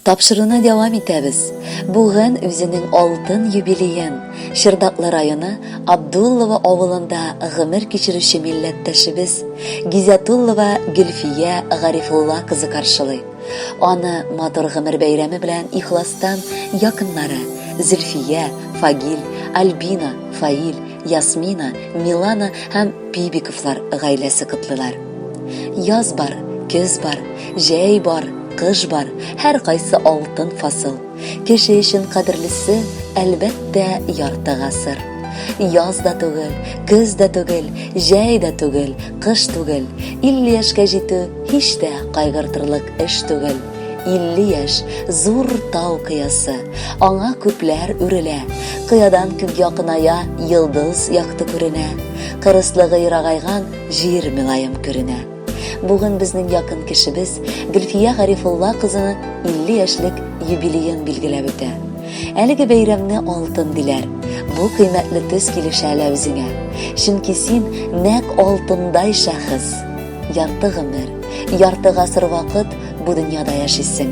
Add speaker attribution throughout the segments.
Speaker 1: Тапшыруны дәвам итәбез. Бүген үзенең алтын юбилеен Шырдаклы районы Абдуллова авылында гомер кичерүче милләттәшебез Гизатуллова Гөлфия Гарифулла кызы каршылый. Аны матур гомер бәйрәме белән ихластан якыннары Зөлфия, Фагил, Альбина, Фаил, Ясмина, Милана һәм Бибиковлар гаиләсе котлыйлар. Яз бар, көз бар, җәй бар, кыш бар, һәр кайсы алтын фасыл. Кеше өчен кадерлесе әлбәттә ярты гасыр. Яз да түгел, көз да түгел, җәй да түгел, кыш түгел. 50 яшькә җитү һич тә кайгыртырлык эш түгел. 50 яшь зур тау кыясы, аңа күпләр үрелә. Кыядан күк якыная, йылдыз якты күренә. Кырыслыгы ерагайган җир милаем күренә. Бүген безнең якын кешебез Гөлфия Гарифулла кызының 50 яшьлек юбилеен билгеләп үтә. Әлеге бәйрәмне алтын диләр. Бу кыйммәтле төс килешә әле үзеңә. Чөнки син нәкъ алтындай шәхес. Ярты гомер, ярты гасыр вакыт бу дөньяда яшисең.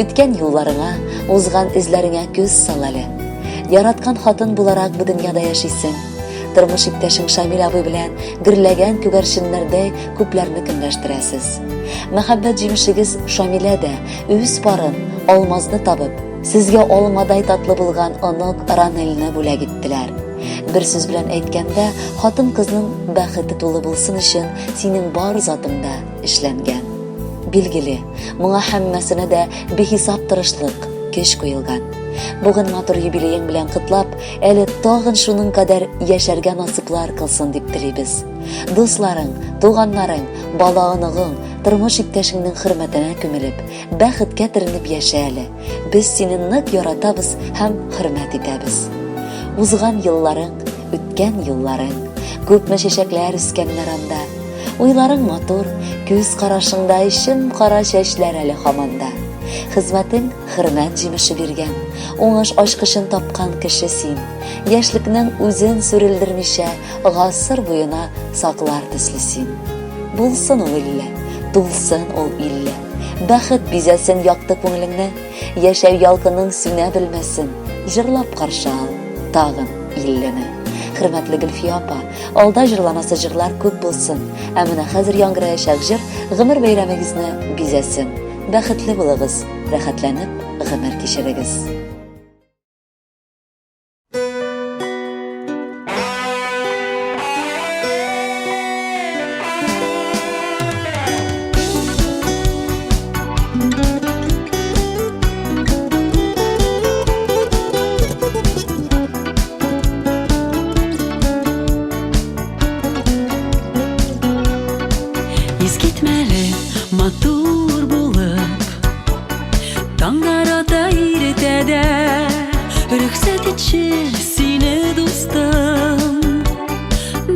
Speaker 1: Үткән юлларыңа, узган эзләреңә күз сал әле. Яраткан хатын буларак бу дөньяда яшисең. Тормыш иптәшең Шамил абый белән гөрләгән күгәрченнәрдәй күпләрне көнләштерәсез. Мәхәббәт җимешегез Шамилә дә үз парын, алмазны табып, сезгә алмадай татлы булган онук Ранелне бүләк иттеләр. Бер сүз белән әйткәндә, хатын-кызның бәхете тулы булсын өчен синең бар затыңда эшләнгән. Билгеле, моңа һәммәсенә дә бехисап тырышлык, көч куелган. Бүген матур юбилеең белән котлап, әле тагын шуның кадәр яшәргә насыплар кылсын дип телибез. Дусларың, туганнарың, балагынығың, тормыш иптәшеңнең хөрмәтенә күмелеп, бәхеткә төренеп яшә әле. Без сине нык яратабыз һәм хөрмәт итәбез. Узган елларың, үткән елларың, күпме чәчәкләр үскәннәр анда. Уйларың матур, күз карашыңда ишем кара чәчләр әле һаманда. Хезмәтең хөрмәт җимеше биргән, уңыш ачкычын тапкан кеше син. Яшьлекнең үзен сүрелдермичә, гасыр буена саклар төсле син. Булсын ул 50, тулсын ул 50. Бәхет бизәсен якты күңелеңне, яшәү ялкының сүнә белмәсен. Җырлап каршы ал, тагын 50-не. Хөрмәтле Гөлфия апа, алда җырланасы җырлар күп булсын, ә менә хәзер яңгыраячак җыр гомер бәйрәмегезне бизәсен. Бәхетле булыгыз, рәхәтләнеп гомер кичерегез.
Speaker 2: Искитмәле матур булып, таңдарата иретәдә, рөхсәт итче сине дустым,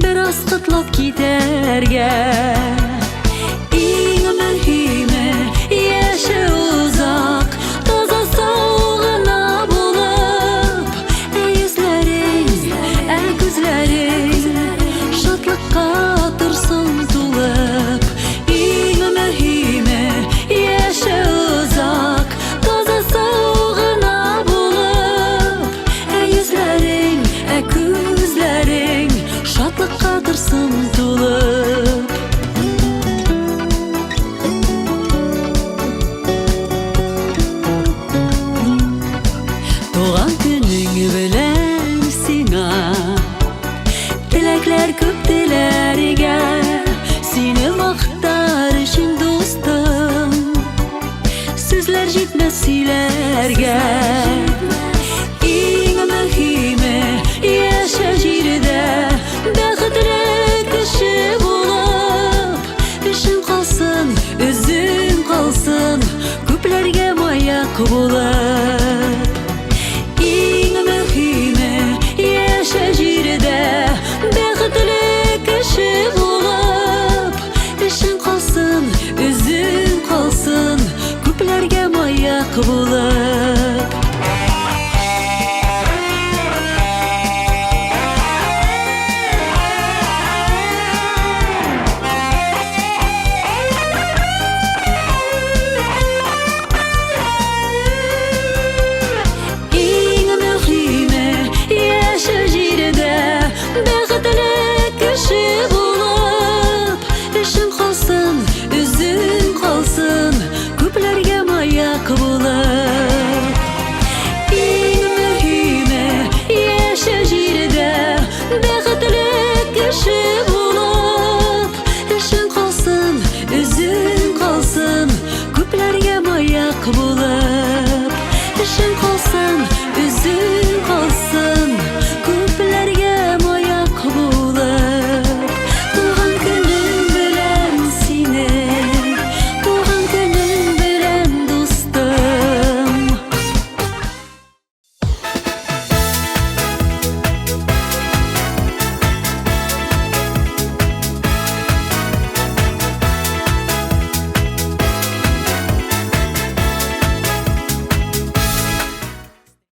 Speaker 2: бераз котлап китәргә. Иң мөһиме яшә узак, таза сау гына булып, йөзләрең, күзләрең шатлыкка торсын тулып. Туган көнең белән сиңа теләкләр күп теләргә, сине мактар өчен дустым, сүзләр җитмәс сөйләргә. Иң мөһиме яшә җирдә, бәхетле кеше булып, эшең калсын, үзең калсын, күпләргә маяк булып. Иң мөһиме яшә җирдә, бәхетле кеше булып, эшең калсын, үзең калсын, күпләргә маяк булып.